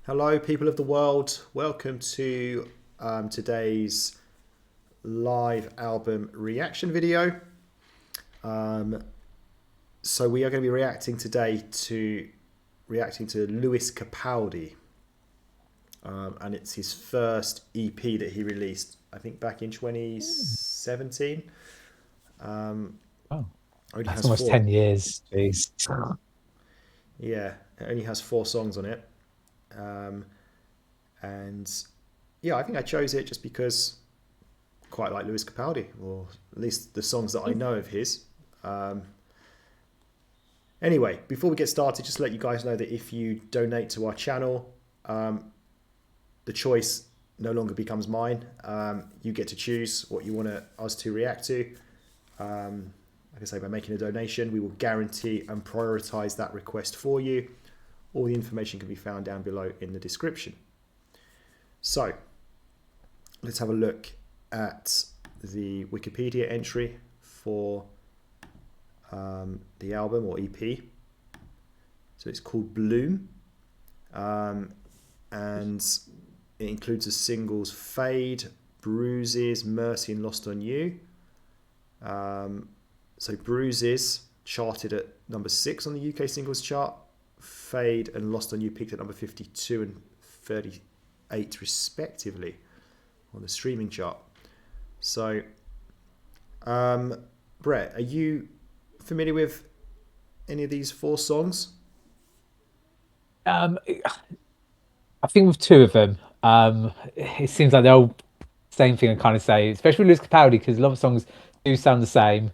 Hello, people of the world. Welcome to today's live album reaction video. So we are going to be reacting today to Lewis Capaldi, and it's his first EP that he released, I think, back in 2017. Oh, Only that's has almost 10 years. Jeez. Yeah, it only has 4 songs on it. And yeah, I think I chose it just because I quite like Lewis Capaldi, or at least the songs that I know of his. Anyway, before we get started, just to let you guys know that if you donate to our channel, the choice no longer becomes mine. You get to choose what you want us to react to. Like I say, by making a donation, we will guarantee and prioritize that request for you. All the information can be found down below in the description. So, let's have a look at the Wikipedia entry for the album or EP. So it's called Bloom, and it includes the singles Fade, Bruises, Mercy and Lost on You. So Bruises charted at number 6 on the UK singles chart. Fade and Lost on You peaked at number 52 and 38 respectively on the streaming chart. So, Brett, are you familiar with any of these 4 songs? I think with 2 of them, it seems like they're all same thing I kind of say, especially with Lewis Capaldi, because a lot of songs do sound the same.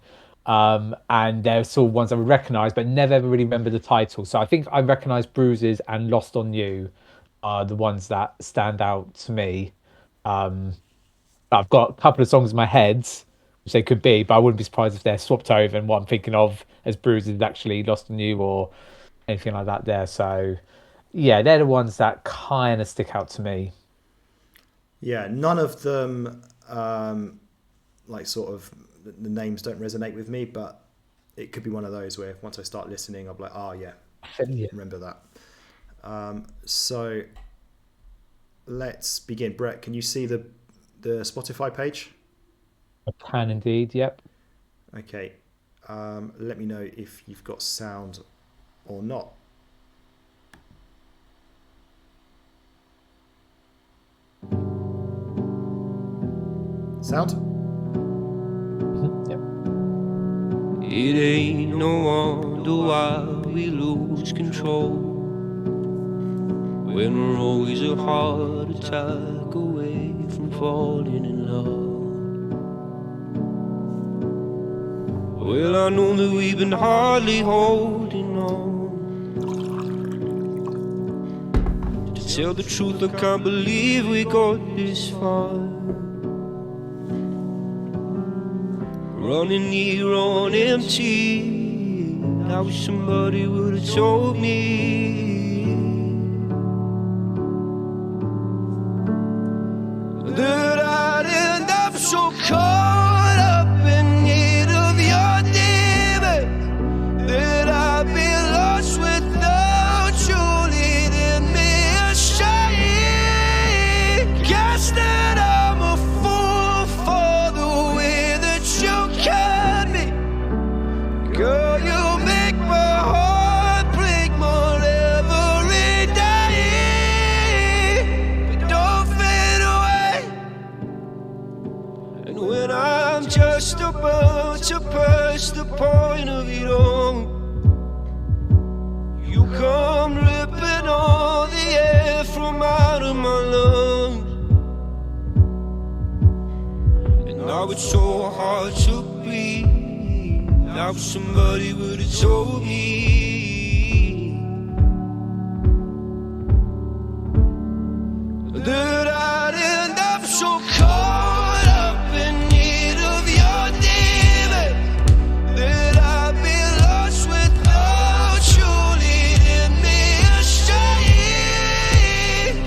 And they're sort of ones I would recognise, but never ever really remember the title. So I think I recognise Bruises and Lost on You are the ones that stand out to me. I've got a couple of songs in my head, which they could be, but I wouldn't be surprised if they're swapped over and what I'm thinking of as Bruises is actually Lost on You or anything like that there. So yeah, they're the ones that kind of stick out to me. Yeah, none of them, like sort of, the names don't resonate with me, but it could be one of those where once I start listening, I'm like, oh yeah, Yeah. remember that. So let's begin. Brett, can you see the Spotify page? I can indeed, yep. Okay. Let me know if you've got sound or not. Sound? Yep. It ain't no wonder why we lose control when we're always a heart attack away from falling in love. Well, I know that we've been hardly holding on. To tell the truth, I can't believe we got this far. Running here on empty. I wish somebody would have told me that I'd end up so caught up in need of your demons that I'd be lost without you leading me astray. Guess that I'm a fool for the way that you cut me. Girl, you make my heart break more every day, but don't fade away. And when I'm just about to pass the point of it all, you come ripping all the air from out of my lungs. And now it's so hard to breathe. Now somebody would have told me that I'd end up so caught up in need of your demons that I'd be lost without you leading me astray.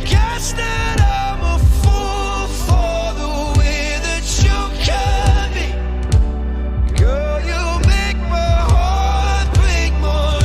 Guess that I'm a fool for the way that you cut me. Girl, you make my heart break more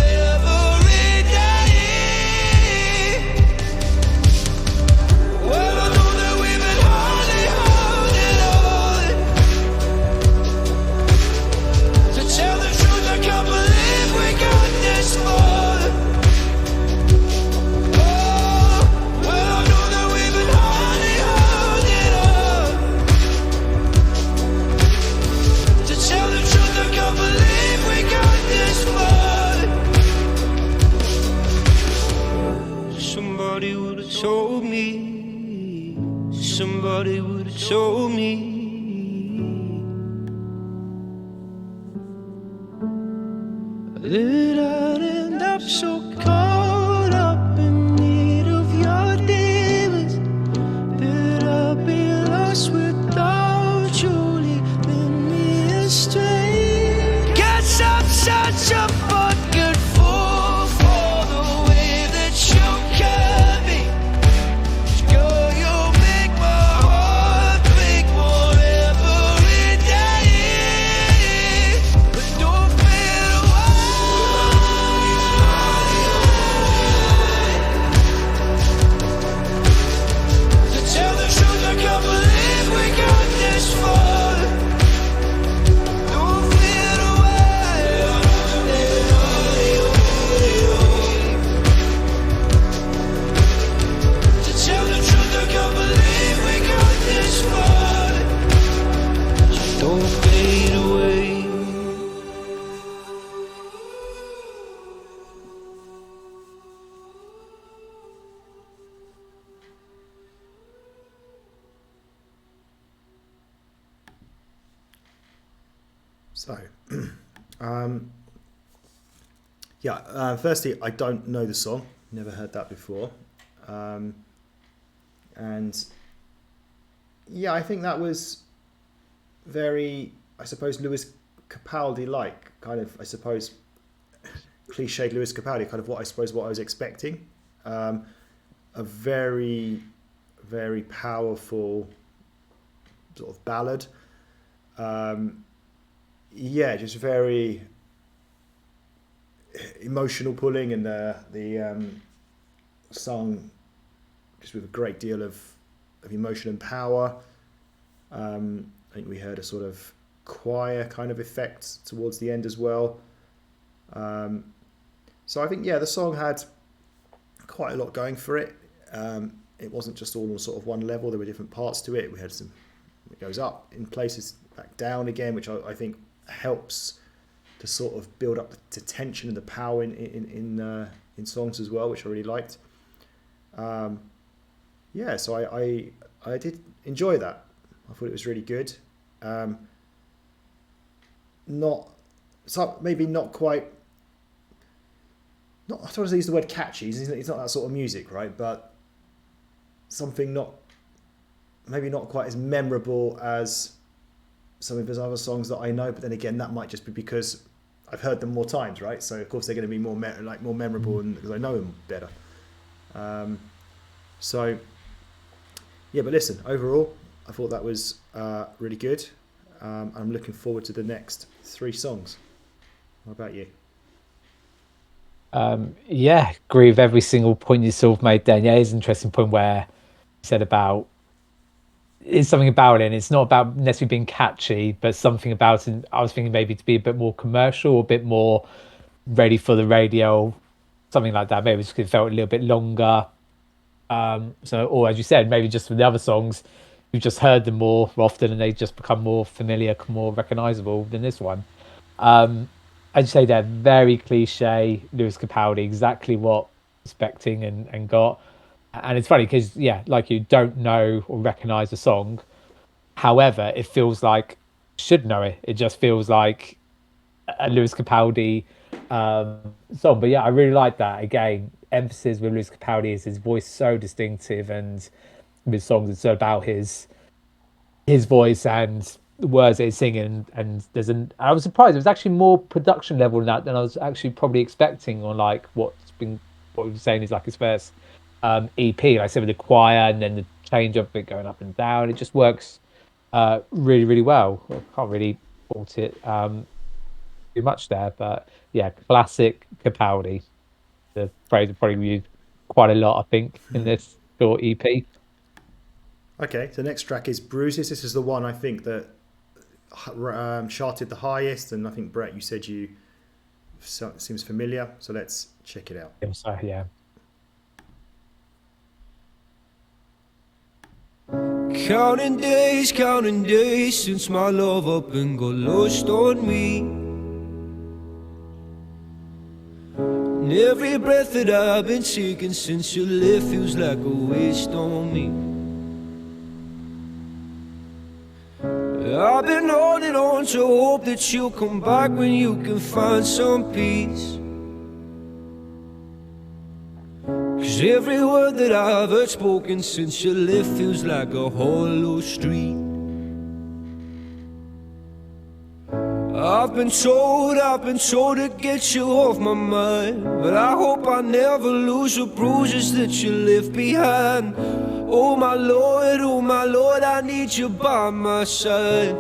Somebody would have told me. Somebody would have told me that I'd end up so caught up in need of your demons, that I'd be lost without you, leading me astray. Guess I'm such a fucking fool for the way that you cut me. Girl, you make my heart break more every day. But don't fade away. To tell the truth, I can't believe we got this far. Don't fade away. To tell the truth, I can't believe we got this far. Just don't fade away. So, firstly, I don't know the song. Never heard that before. And yeah, I think that was very, I suppose, Lewis Capaldi-like, kind of, I suppose, cliched Lewis Capaldi, kind of what I was expecting. A very, very powerful sort of ballad. Yeah, just very emotional pulling, and the sung just with a great deal of emotion and power. I think we heard a sort of choir kind of effect towards the end as well. So I think, yeah, the song had quite a lot going for it. It wasn't just all on sort of one level. There were different parts to it. We had some, it goes up in places, back down again, which I think helps to sort of build up the tension and the power in songs as well, which I really liked. Yeah, so I did enjoy that. I thought it was really good. Maybe not quite. I don't want to use the word catchy. It's not that sort of music, right? But something maybe not quite as memorable as some of his other songs that I know. But then again, that might just be because I've heard them more times, right? So of course they're going to be more memorable, and because I know them better. So yeah, but listen, overall, I thought that was really good. I'm looking forward to the next 3 songs. What about you? Yeah, agree with every single point you sort of made there. Yeah, it's an interesting point where you said about it's something about it, and it's not about necessarily being catchy, but something about it. I was thinking maybe to be a bit more commercial, a bit more ready for the radio, something like that. Maybe it felt a little bit longer. Or as you said, maybe just for the other songs, you've just heard them more often, and they just become more familiar, more recognizable than this one. I'd say they're very cliche Lewis Capaldi, exactly what I was expecting and got. And it's funny because, yeah, like you don't know or recognize the song. However, it feels like you should know it. It just feels like a Lewis Capaldi song. But yeah, I really like that. Again, emphasis with Lewis Capaldi is his voice so distinctive, and with songs it's about his voice and the words that he's singing. And I was surprised. It was actually more production level than that than I was actually probably expecting on like what we were saying is like his first EP. Like I said, with the choir and then the change of it going up and down, it just works really, really well. I can't really fault it too much there, but yeah, classic Capaldi. The phrase I've probably used quite a lot, I think, in this short EP. Okay, the next track is Bruises. This is the one I think that charted the highest, and I think, Brett, you said seems familiar, so let's check it out. So yeah. Counting days since my love up and got lost on me. And every breath that I've been taking since you left feels like a waste on me. I've been holding on to hope that you'll come back when you can find some peace. 'Cause every word that I've heard spoken since you left feels like a hollow street. I've been told to get you off my mind, but I hope I never lose the bruises that you left behind. Oh my Lord, I need you by my side.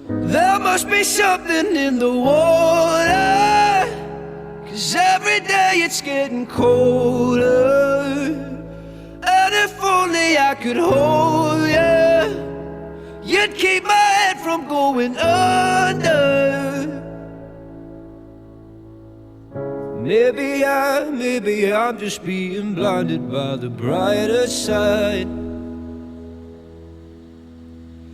There must be something in the water, 'cause every day it's getting colder. And if only I could hold you, you'd keep my head from going under. Maybe I'm just being blinded by the brighter side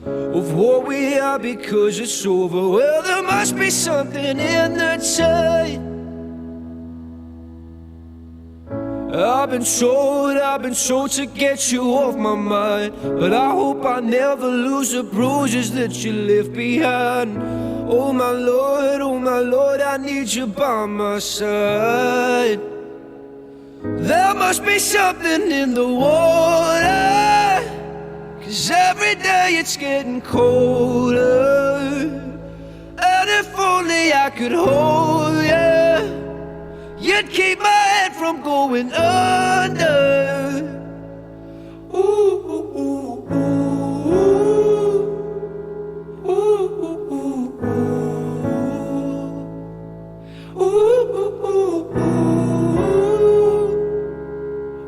of what we are because it's over. Well, there must be something in the tide. I've been told to get you off my mind, but I hope I never lose the bruises that you left behind. Oh my Lord, I need you by my side. There must be something in the water, 'cause every day it's getting colder. And if only I could hold you, you'd keep my head from going under. Ooh, ooh, ooh, ooh, ooh, ooh, ooh, ooh, ooh,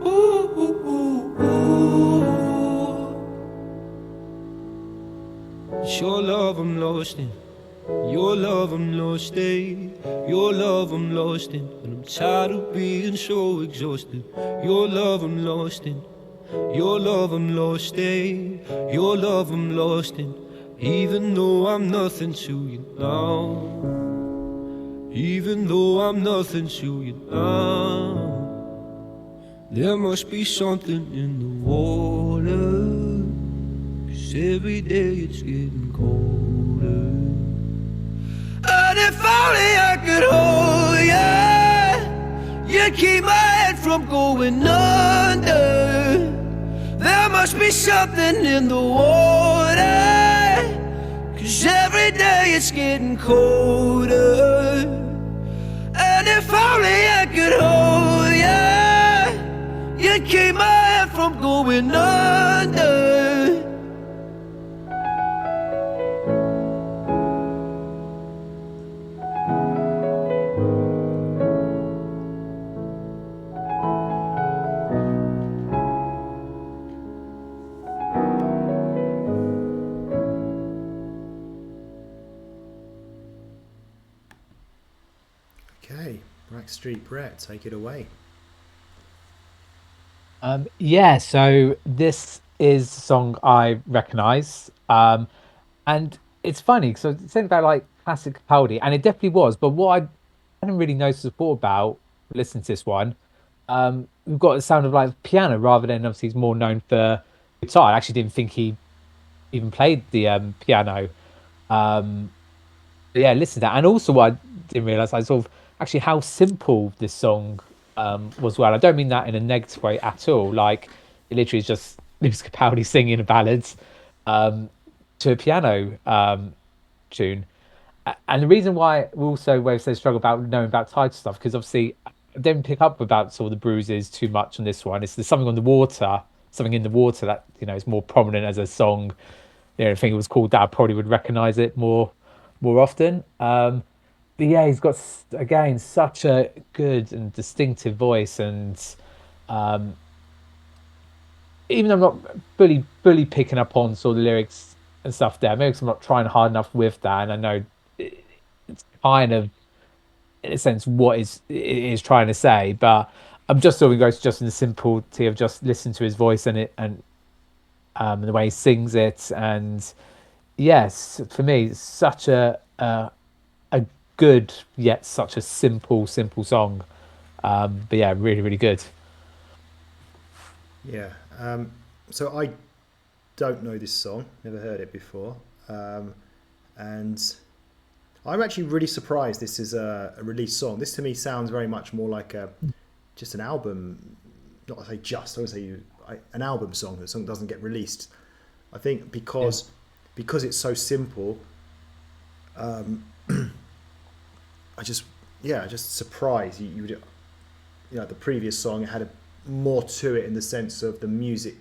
ooh, ooh, ooh. It's your love I'm lost in. Your love I'm lost in, your love I'm lost in, and I'm tired of being so exhausted. Your love I'm lost in, your love I'm lost in, your love I'm lost in. Even though I'm nothing to you now, even though I'm nothing to you now, there must be something in the water, 'cause every day it's getting colder. And if only I could hold you, you'd keep my head from going under. There must be something in the water, 'cause every day it's getting colder. And if only I could hold you, you'd keep my head from going under. Okay, Backstreet Brett, take it away. Yeah, so this is a song I recognise, and it's funny because I was saying about like classic Capaldi, and it definitely was. But what I hadn't really noticed before about listening to this one, we've got the sound of like piano rather than obviously he's more known for guitar. I actually didn't think he even played the piano. Um, but yeah, listen to that, and also what I didn't realise, I sort of actually how simple this song was. Well, I don't mean that in a negative way at all. Like it literally is just Lewis Capaldi singing a ballad um, to a piano tune. And the reason why we also where it says struggle about knowing about title stuff, because obviously I didn't pick up about sort of the bruises too much on this one. It's there's something on the water, something in the water that is more prominent as a song. I think it was called that. I probably would recognise it more often. But yeah, he's got again such a good and distinctive voice, and um, even though I'm not fully picking up on sort of the lyrics and stuff there, maybe 'cause I'm not trying hard enough with that, and I know it's kind of in a sense what it is trying to say, but I'm just sort of going to just in the simplicity of just listening to his voice and the way he sings it, and yes, for me, it's such a good yet such a simple song. But yeah, really, really good. Yeah. So I don't know this song, never heard it before, and I'm actually really surprised this is a released song. This to me sounds very much more like just an album, not to say just, I would say an album song. The song doesn't get released. I think because it's so simple, I just surprised you would, the previous song, it had more to it in the sense of the music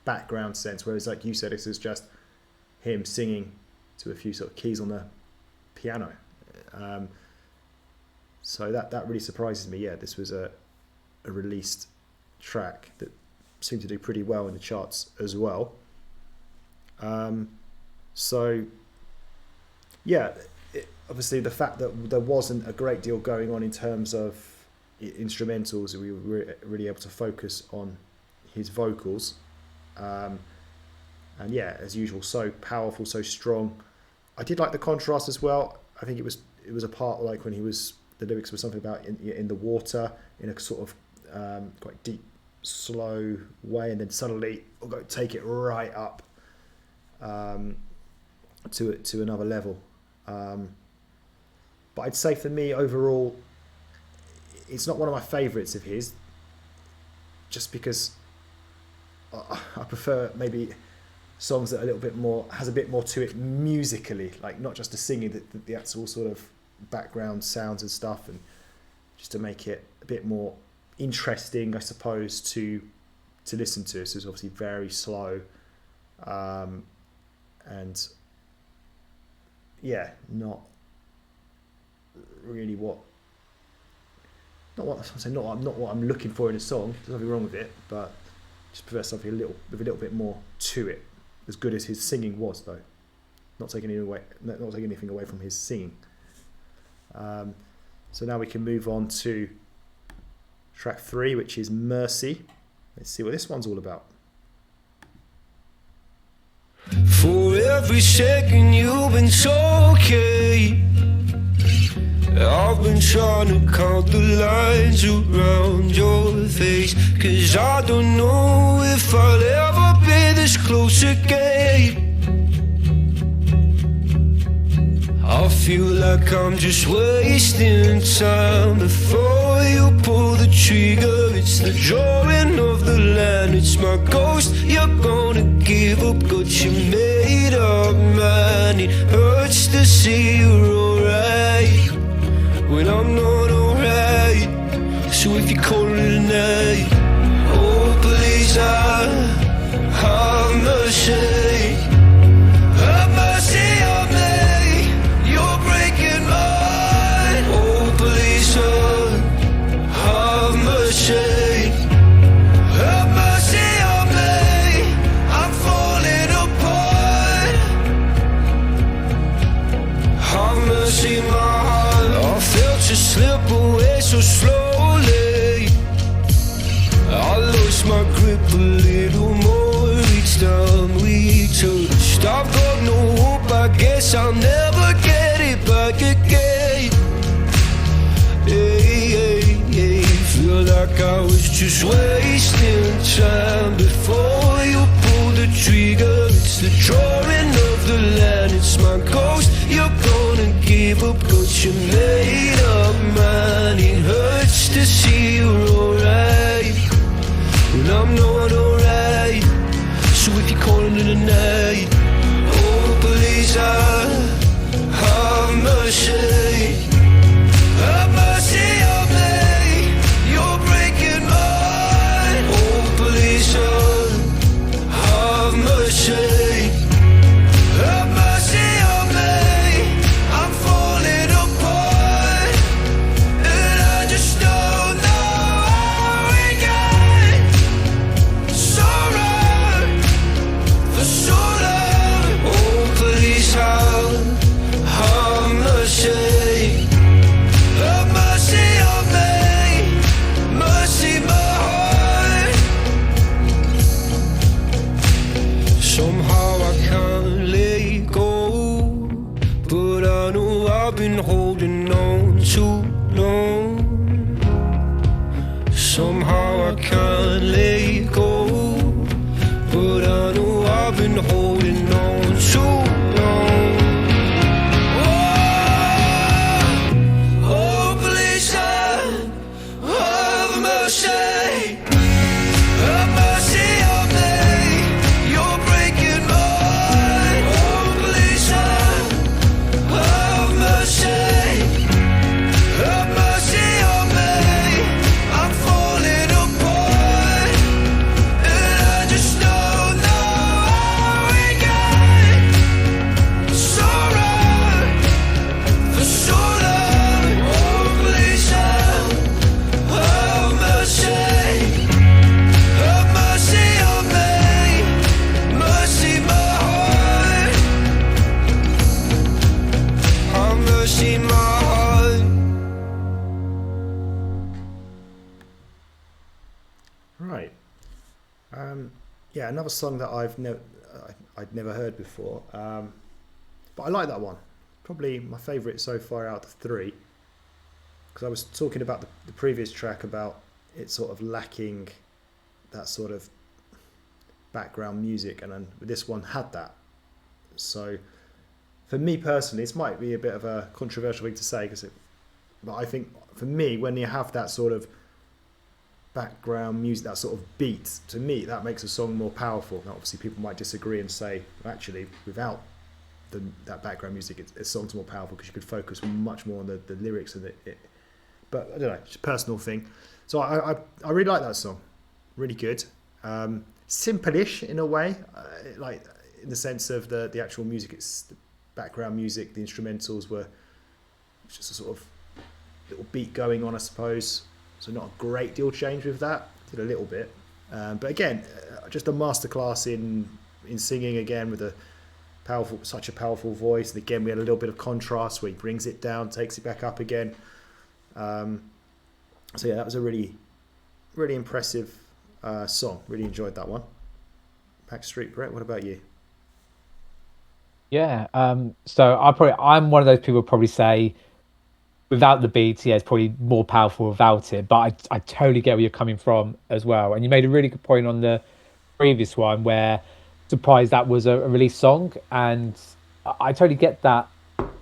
background sense, whereas like you said, this is just him singing to a few sort of keys on the piano. So that really surprises me. Yeah, this was a released track that seemed to do pretty well in the charts as well. So yeah, obviously the fact that there wasn't a great deal going on in terms of instrumentals, we were really able to focus on his vocals. And yeah, as usual, so powerful, so strong. I did like the contrast as well. I think it was a part like when the lyrics were something about in the water in a sort of quite deep, slow way, and then suddenly we'll go take it right up to another level. But I'd say for me overall, it's not one of my favourites of his, just because I prefer maybe songs that are a little bit more, has a bit more to it musically, like not just the singing, the actual sort of background sounds and stuff, and just to make it a bit more interesting, I suppose, to listen to. So it's obviously very slow, and yeah, not really what I'm looking for in a song. There's nothing wrong with it, but just prefer something with a little bit more to it. As good as his singing was, though, not taking anything away from his singing. So now we can move on to track 3, which is Mercy. Let's see what this one's all about. For every second you've been so okay, I've been trying to count the lines around your face, 'cause I don't know if I'll ever be this close again. I feel like I'm just wasting time before you pull the trigger. It's the drawing of the line, it's my ghost. You're gonna give up what you made up, man. It hurts to see you're alright when I'm not alright. So if you call it a night, oh please have mercy. Have mercy on me, you're breaking mine. Oh please have mercy. Have mercy on me, I'm falling apart. Have mercy, my heart. I felt you slip away so slowly. I lost my grip a little more each time we touched. I've got no hope, I guess I'll never get it back again. Hey, feel like I was just wasting time before you pulled the trigger. It's the drawing of the line, it's my ghost. You're gonna give up what you made up, man. It hurts to see you're alright when I'm not alright. So if you're calling it a night, oh please have mercy. Have mercy on me, you're breaking mine. Right. Yeah, another song that I'd never heard before, but I like that one. Probably my favourite so far out of three. Because I was talking about the previous track about it sort of lacking that sort of background music, and then this one had that. So for me personally, this might be a bit of a controversial thing to say, but I think for me, when you have that sort of background music, that sort of beat, to me that makes a song more powerful. Now obviously people might disagree and say actually without that background music a song's more powerful because you could focus much more on the lyrics and it. But I don't know, it's a personal thing. So I really like that song, really good. Simple-ish in a way, like in the sense of the actual music. It's the background music, the instrumentals were just a sort of little beat going on, I suppose. So not a great deal changed with that. Did a little bit, but again, just a masterclass in singing again with such a powerful voice. And again, we had a little bit of contrast where he brings it down, takes it back up again. So yeah, that was a really, really impressive song. Really enjoyed that one. Backstreet, Brett, what about you? Yeah. So I'm one of those people who probably say without the beats, yeah, it's probably more powerful without it. But I totally get where you're coming from as well. And you made a really good point on the previous one where surprised that was a release song, and I totally get that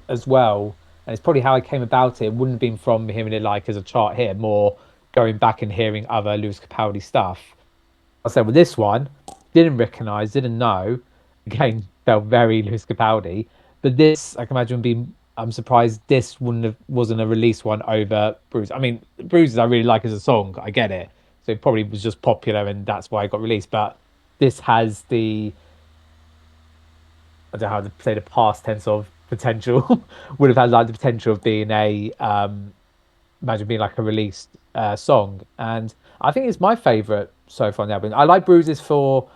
as well. And it's probably how I came about it. It wouldn't have been from hearing it like as a chart hit, more going back and hearing other Lewis Capaldi stuff. I said with this one, didn't recognise, didn't know. Again, felt very Lewis Capaldi. But this, I can imagine being. I'm surprised this wasn't a release one over Bruise. I mean, Bruises I really like as a song. I get it. So it probably was just popular and that's why it got released. But this has I don't know how to say the past tense of potential. Would have had like the potential of being imagine being like a released song. And I think it's my favourite so far on the album. I like Bruises for,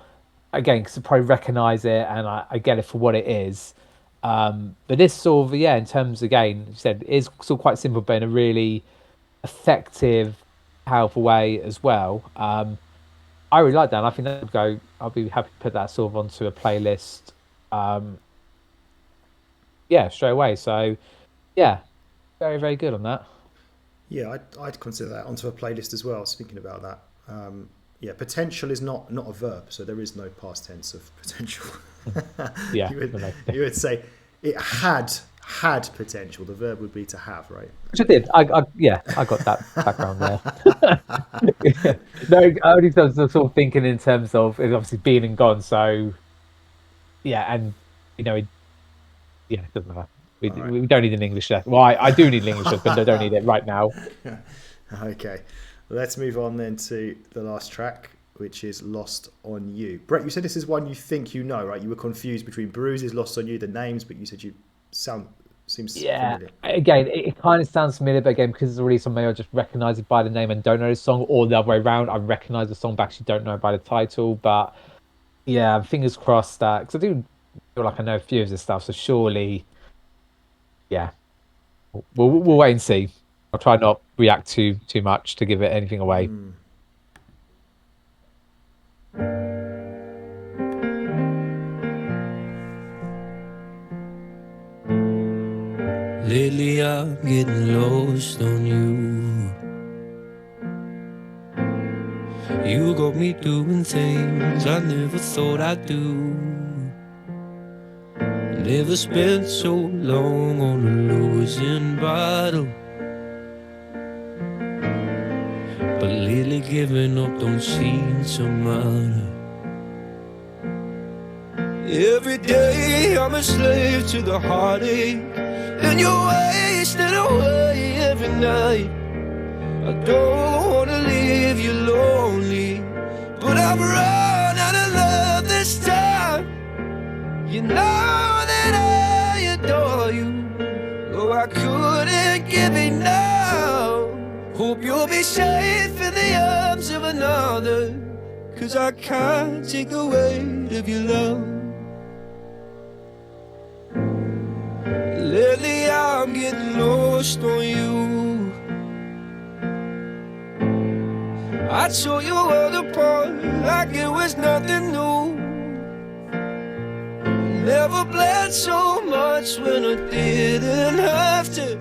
again, because I probably recognise it and I get it for what it is. But this sort of, yeah, in terms, again, you said, is still quite simple, but in a really effective, powerful way as well. I really like that. And I think that would go, I'll be happy to put that sort of onto a playlist. Yeah, straight away. So, yeah, very, very good on that. Yeah, I'd consider that onto a playlist as well. Speaking about that, yeah, potential is not a verb, so there is no past tense of potential. Yeah, you would say it had potential. The verb would be to have, right? which I did. I got that background there. No, I only was sort of thinking in terms of it obviously being and gone. So, yeah, and you know, yeah, it doesn't matter. We don't need an English lesson. Well, I do need an English lesson, but I don't need it right now. Okay, let's move on then to the last track, which is Lost on You. Brett, you said this is one you think you know, right? You were confused between Bruises, Lost on You, the names, but you said seems familiar. Again, it kind of sounds familiar, but again, because it's a release on me, I just recognise it by the name and don't know the song, or the other way around. I recognise the song, but actually don't know it by the title. But yeah, fingers crossed that, because I do feel like I know a few of this stuff, so surely, yeah, we'll wait and see. I'll try not react too much to give it anything away. Lately I'm getting lost on you. You got me doing things I never thought I'd do. Never spent so long on a losing battle, but lately giving up don't seem to matter. Every day I'm a slave to the heartache, and you're wasting away every night. I don't wanna leave you lonely, but I've run out of love this time. You know that I adore you, oh I couldn't give enough. Hope you'll be safe in the arms of another, 'cause I can't take the weight of your love. Lately I'm getting lost on you. I tore your world apart like it was nothing new. Never bled so much when I didn't have to.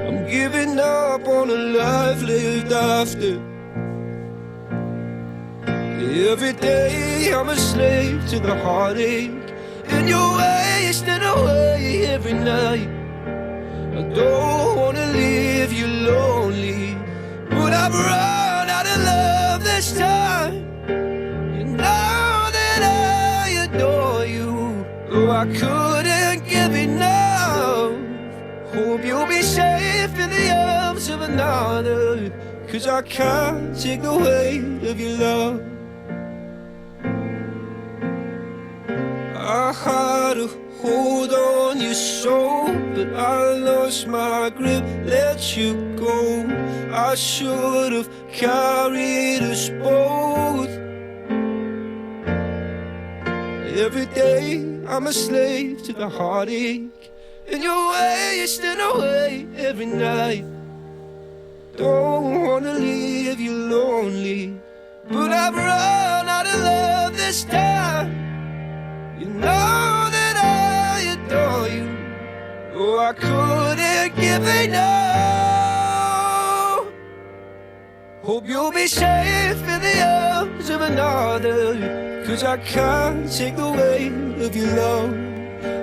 I'm giving up on a life lived after. Every day I'm a slave to the heartache, and you're wasting away every night. I don't wanna leave you lonely, but I've run out of love this time. You know that I adore you, oh, I couldn't give enough. Hope you'll be safe in the arms of another, 'cause I can't take the weight of your love. I had a hold on your soul, but I lost my grip, let you go. I should have carried us both. Every day I'm a slave to the heartache, and you're wasting away every night. Don't wanna leave you lonely, but I've run out of love this time. You know that I adore you, oh, I couldn't give enough. Hope you'll be safe in the arms of another, 'cause I can't take the weight of your love,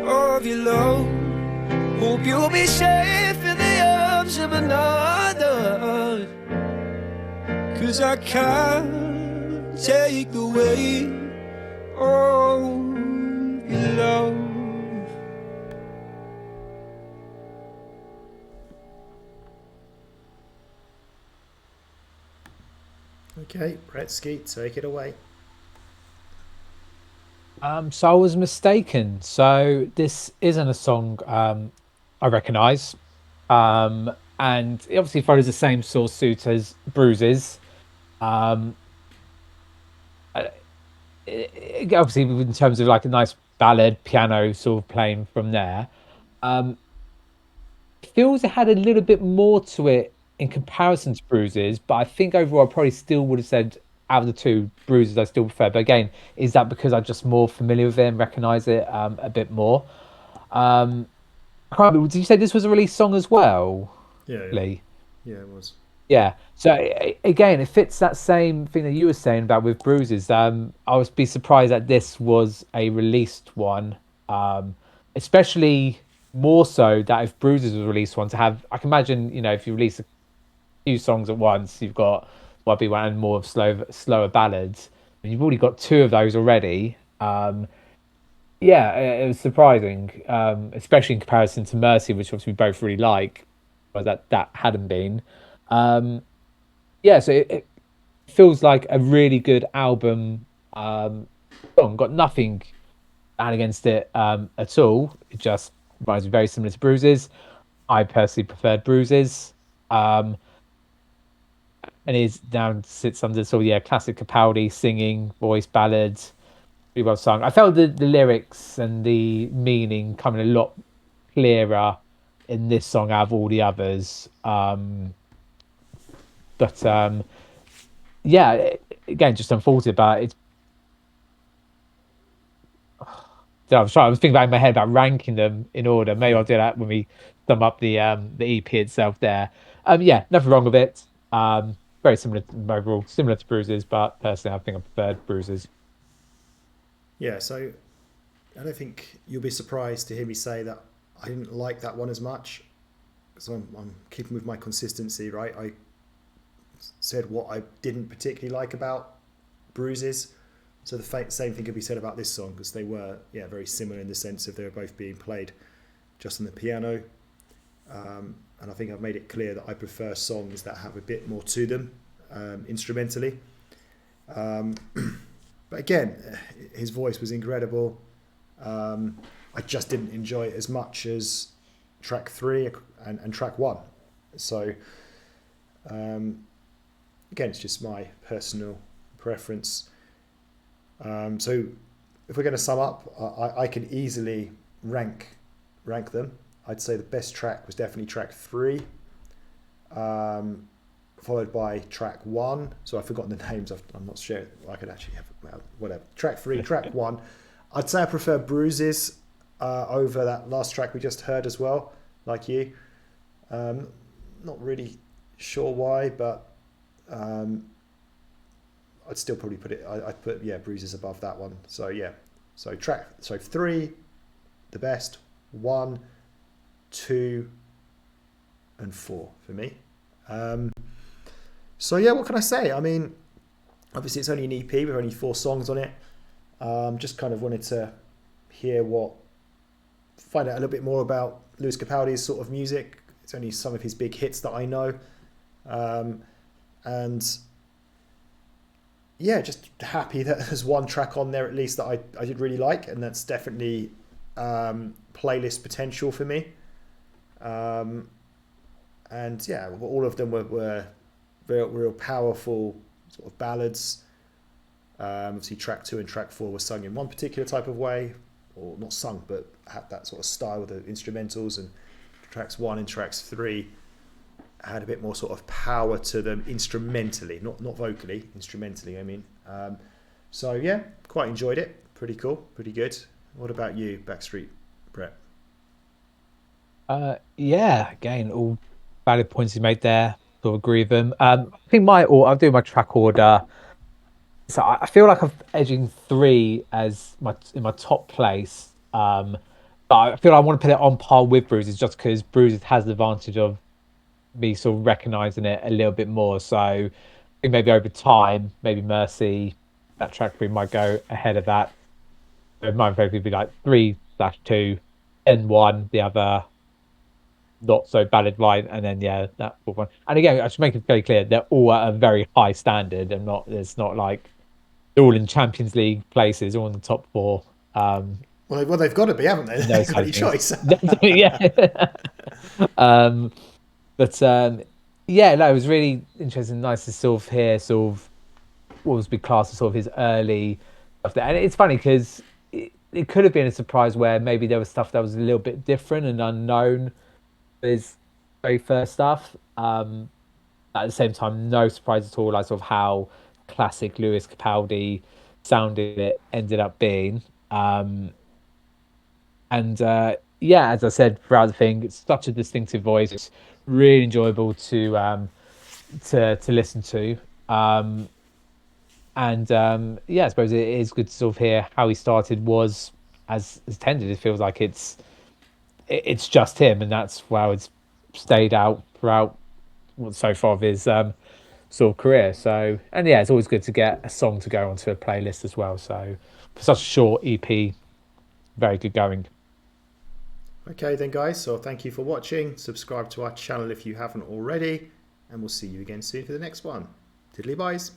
of your love. Hope you'll be safe in the arms of another, 'cause I can't take the weight of your love. Okay, Brett Skeet, take it away. So I was mistaken. So this isn't a song I recognise, and it obviously follows the same source suit as Bruises. Obviously, in terms of like a nice ballad piano sort of playing from there, it feels it had a little bit more to it in comparison to Bruises. But I think overall, I probably still would have said out of the two, Bruises I still prefer. But again, is that because I'm just more familiar with it and recognise it a bit more? I can't remember, did you say this was a release song as well, Yeah, Lee? yeah, it was. Yeah. So again, it fits that same thing that you were saying about with Bruises. I would be surprised that this was a released one, especially more so that if Bruises was released one to have. I can imagine, if you release a few songs at once, you've got YB1 and more of slower ballads, and you've already got two of those already. Yeah, it was surprising, especially in comparison to Mercy, which obviously we both really like, but that hadn't been. Yeah, so it feels like a really good album song. Got nothing bad against it at all. It just reminds me very similar to Bruises. I personally preferred Bruises. And is now sits under classic Capaldi singing voice ballads, really well sung. I felt the lyrics and the meaning coming a lot clearer in this song out of all the others. But yeah, again, just unfortunate, but it's. I was thinking about in my head about ranking them in order. Maybe I'll do that when we sum up the EP itself. There, yeah, nothing wrong with it. Very similar overall, similar to Bruises, but personally, I think I preferred Bruises. Yeah, so I don't think you'll be surprised to hear me say that I didn't like that one as much, because I'm keeping with my consistency, right? I said what I didn't particularly like about Bruises. So the same thing could be said about this song, because they were very similar in the sense of they were both being played just on the piano. And I think I've made it clear that I prefer songs that have a bit more to them instrumentally. But again, his voice was incredible. I just didn't enjoy it as much as track 3 and track 1. So again, it's just my personal preference. So if we're going to sum up, I can easily rank them. I'd say the best track was definitely track 3. followed by track 1. So I've forgotten the names. I'm not sure. I could actually have, well, whatever. Track 3, track 1. I'd say I prefer Bruises over that last track we just heard as well, like you. Not really sure why, but I'd still probably put it. I'd put Bruises above that one. So yeah. So 3, the best. 1, 2, and 4 for me. So yeah, what can I say? I mean, obviously it's only an EP with only 4 songs on it. Just kind of wanted to find out a little bit more about Lewis Capaldi's sort of music. It's only some of his big hits that I know. And yeah, just happy that there's one track on there at least that I did really like, and that's definitely playlist potential for me. And yeah, all of them were real powerful sort of ballads. Obviously track 2 and track 4 were sung in one particular type of way, or not sung, but had that sort of style with the instrumentals, and tracks 1 and tracks 3 had a bit more sort of power to them instrumentally, not vocally, instrumentally I mean. So yeah, quite enjoyed it. Pretty cool, pretty good. What about you, Backstreet, Brett? Yeah, again, all valid points you made there. Sort of agree with them. I think I'll do my track order. So I feel like I'm edging 3 as in my top place. But I feel like I want to put it on par with Bruises, just because Bruises has the advantage of me sort of recognizing it a little bit more. So I think maybe over time, maybe Mercy, that track 3 might go ahead of that. It might probably be like 3/2, and 1, the other not so valid line, and then that 4th one. And again, I should make it very clear, they're all at a very high standard, and it's not like they're all in Champions League places, all in the top 4. Well, they've got to be, haven't they? They've got any choice. Yeah. But yeah, no, it was really interesting, nice to sort of hear sort of what was big class of sort of his early stuff there. And it's funny because it could have been a surprise where maybe there was stuff that was a little bit different and unknown for his very first stuff. At the same time, no surprise at all, like sort of how classic Lewis Capaldi sounded it ended up being. Yeah, as I said throughout the thing, it's such a distinctive voice. It's really enjoyable to listen to. Yeah, I suppose it is good to sort of hear how he started was as intended. It feels like it's just him, and that's how it's stayed out throughout so far of his sort of career. So, and yeah, it's always good to get a song to go onto a playlist as well. So for such a short EP, very good going. Okay then guys, so thank you for watching. Subscribe to our channel if you haven't already, and we'll see you again soon for the next one. Tiddly byes.